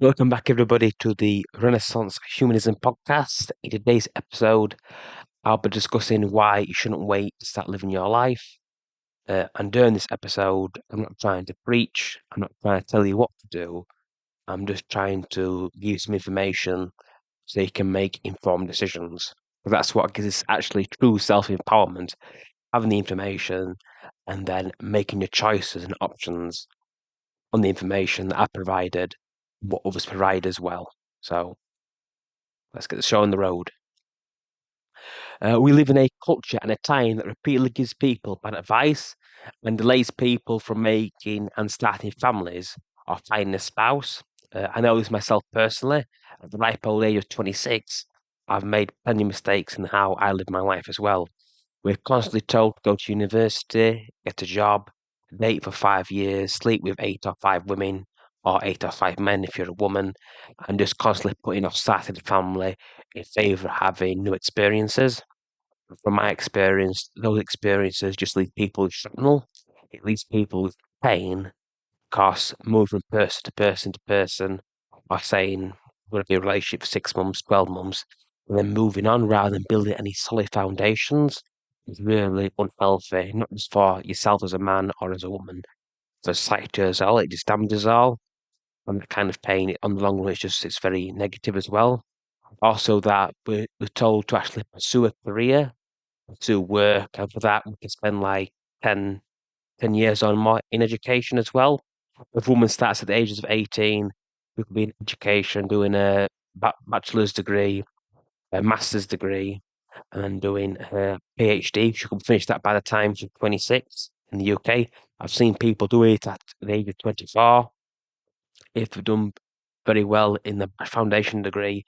Welcome back, everybody, to the Renaissance Humanism podcast. In today's episode, I'll be discussing why you shouldn't wait to start living your life. And during this episode, I'm not trying to preach, I'm not trying to tell you what to do. I'm just trying to give you some information so you can make informed decisions. Because that's what gives us actually true self empowerment, having the information and then making your choices and options on the information that I provided, what others provide as well. So let's get the show on the road. We live in a culture and a time that repeatedly gives people bad advice and delays people from making and starting families or finding a spouse. I know this myself personally. At the ripe old age of 26, I've made plenty of mistakes in how I live my life as well. We're constantly told to go to university, get a job, date for 5 years, sleep with eight or five women, or eight or five men if you're a woman, and just constantly putting off starting a family in favor of having new experiences. From my experience, those experiences just leave people shrapnel. It leaves people with pain because moving from person to person to person, or saying we're going to be in a relationship for 6 months, 12 months, and then moving on rather than building any solid foundations is really unhealthy, not just for yourself as a man or as a woman, for society as well. It just damages all. And that kind of pain on the long run it's very negative as well. Also that we're told to actually pursue a career, pursue work, and for that we can spend like 10 years or more in education as well. If a woman starts at the ages of 18, we could be in education, doing a bachelor's degree, a master's degree, and then doing her PhD. She could finish that by the time she's 26 in the UK. I've seen people do it at the age of 24 if they've done very well in the foundation degree,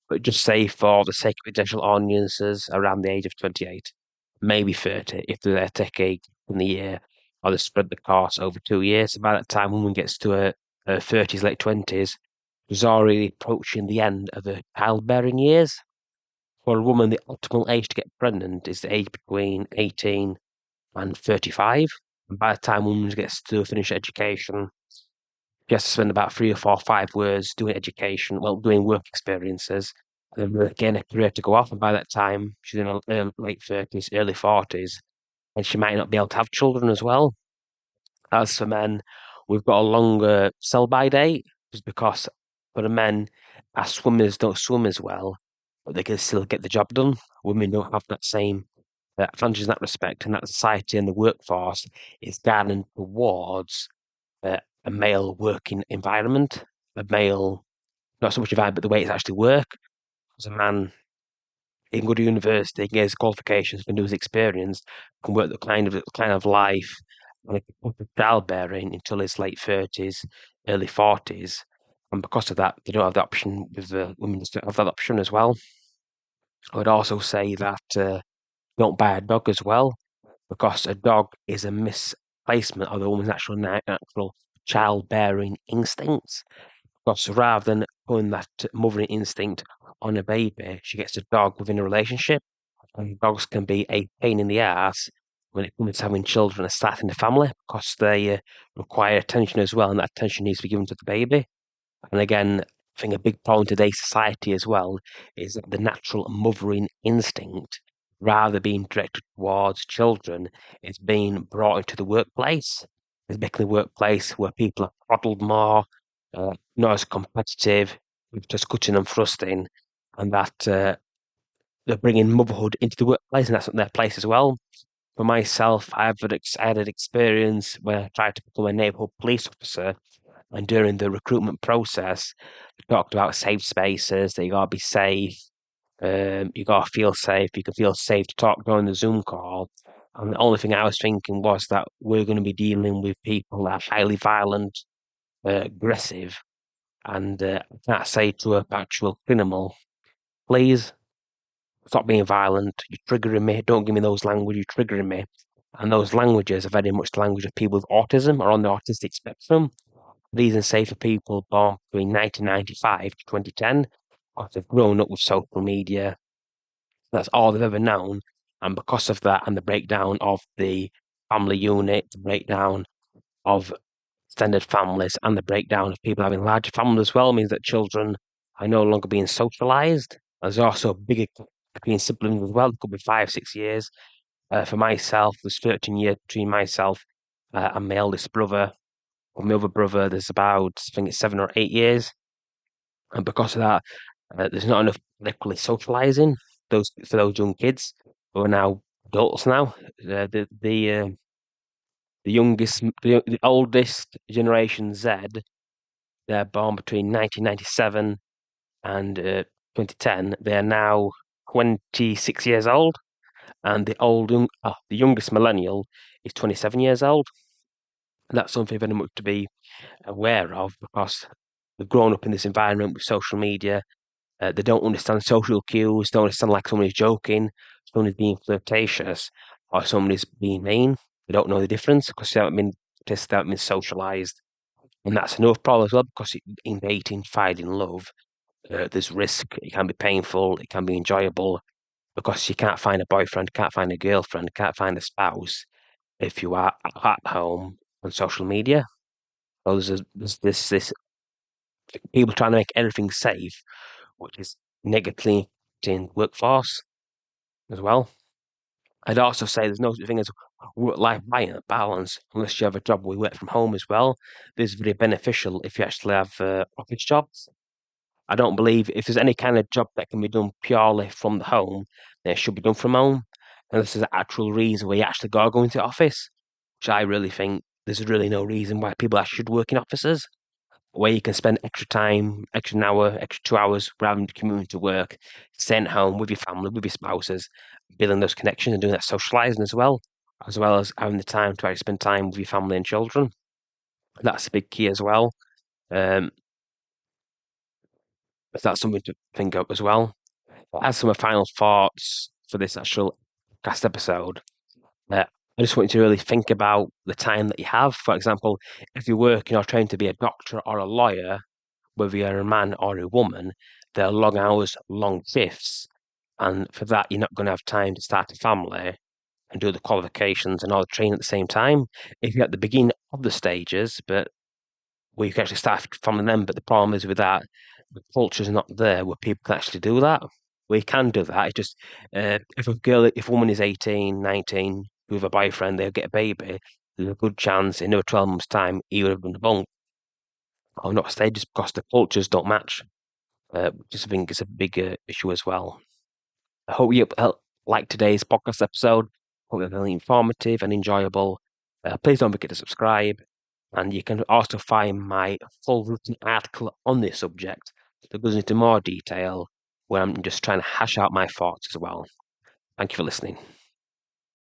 but just say for the sake of potential audiences around the age of 28, maybe 30 if they're taking in the year, or they spread the course over 2 years. So by that time, when one gets to her 30s, late 20s, she's already approaching the end of her childbearing years. For a woman, the optimal age to get pregnant is the age between 18 and 35. And by the time a woman gets to finish education, she has to spend about 3 or 4, 5 years doing education, well, doing work experiences, and then again a career to go off. And by that time, she's in her late 30s, early 40s, and she might not be able to have children as well. As for men, we've got a longer sell-by date, just because for the men, our swimmers don't swim as well, but they can still get the job done. Women don't have that same advantage in that respect, and that society and the workforce is guiding towards a male working environment, a male, not so much environment, but the way it's actually work. As a man, he can go to university, he can get his qualifications, can do his experience, can work the kind of life, like childbearing until his late 30s, early 40s. And because of that, they don't have the option with the women don't have that option as well. I would also say that don't buy a dog as well, because a dog is a misplacement of the woman's natural childbearing instincts. Because rather than putting that mothering instinct on a baby, she gets a dog within a relationship. And dogs can be a pain in the ass when it comes to having children and starting a family because they require attention as well, and that attention needs to be given to the baby. And again, I think a big problem in today's society as well is that the natural mothering instinct, rather being directed towards children, is being brought into the workplace. It's making the workplace where people are coddled more, not as competitive, just cutting and thrusting, and that they're bringing motherhood into the workplace, and that's not their place as well. For myself, I had an experience where I tried to become a neighborhood police officer, and during the recruitment process, we talked about safe spaces, that you gotta be safe, you gotta feel safe, you can feel safe to talk during the Zoom call. And the only thing I was thinking was that we're going to be dealing with people that are highly violent, aggressive, and I can't say to a actual criminal, please stop being violent, you're triggering me, don't give me those language, you're triggering me. And those languages are very much the language of people with autism or on the autistic spectrum. Reason say for people born between 1995 to 2010, or they've grown up with social media, that's all they've ever known. And because of that, and the breakdown of the family unit, the breakdown of extended families and the breakdown of people having larger families as well means that children are no longer being socialized. There's also a bigger gap between siblings as well. It could be 5, 6 years. For myself, there's 13 years between myself and my eldest brother. Or my other brother, there's about, I think it's 7 or 8 years. And because of that, there's not enough equally socializing for those young kids who are now adults now. The youngest, the oldest generation Z, they're born between 1997 and 2010. They are now 26 years old, and the youngest millennial is 27 years old. That's something very much to be aware of because they've grown up in this environment with social media. They don't understand social cues, don't understand like somebody's joking, somebody's being flirtatious, or somebody's being mean. They don't know the difference because they haven't been socialized. And that's another problem as well because in dating, finding love, there's risk. It can be painful, it can be enjoyable because you can't find a boyfriend, can't find a girlfriend, can't find a spouse if you are at home on social media. So there's this people trying to make everything safe, which is negatively in workforce as well. I'd also say there's no such thing as work-life balance unless you have a job where you work from home as well. This is very beneficial if you actually have office jobs. I don't believe if there's any kind of job that can be done purely from the home, then it should be done from home. Unless there's an actual reason where you actually got to go into the office, which I really think there's really no reason why people actually should work in offices where you can spend extra time, extra an hour, extra 2 hours rather than commuting to work, staying at home with your family, with your spouses, building those connections and doing that socializing as well as having the time to actually spend time with your family and children. That's a big key as well. Um, that's something to think of as well. As some final thoughts for this actual cast episode, I just want you to really think about the time that you have. For example, if you're working or trying to be a doctor or a lawyer, whether you're a man or a woman, they're long hours, long shifts. And for that, you're not going to have time to start a family and do the qualifications and all the training at the same time. If you're at the beginning of the stages, but where you can actually start from them, but the problem is with that, the culture's not there where people can actually do that. We can do that. It's just if a woman is 18, 19, with a boyfriend, they'll get a baby, there's a good chance in another 12 months' time he would have been a bunk or not stages because the cultures don't match. Which I think is a big issue as well. I hope you like today's podcast episode. Hope it's really informative and enjoyable. Please don't forget to subscribe, and you can also find my full written article on this subject that goes into more detail where I'm just trying to hash out my thoughts as well. Thank you for listening.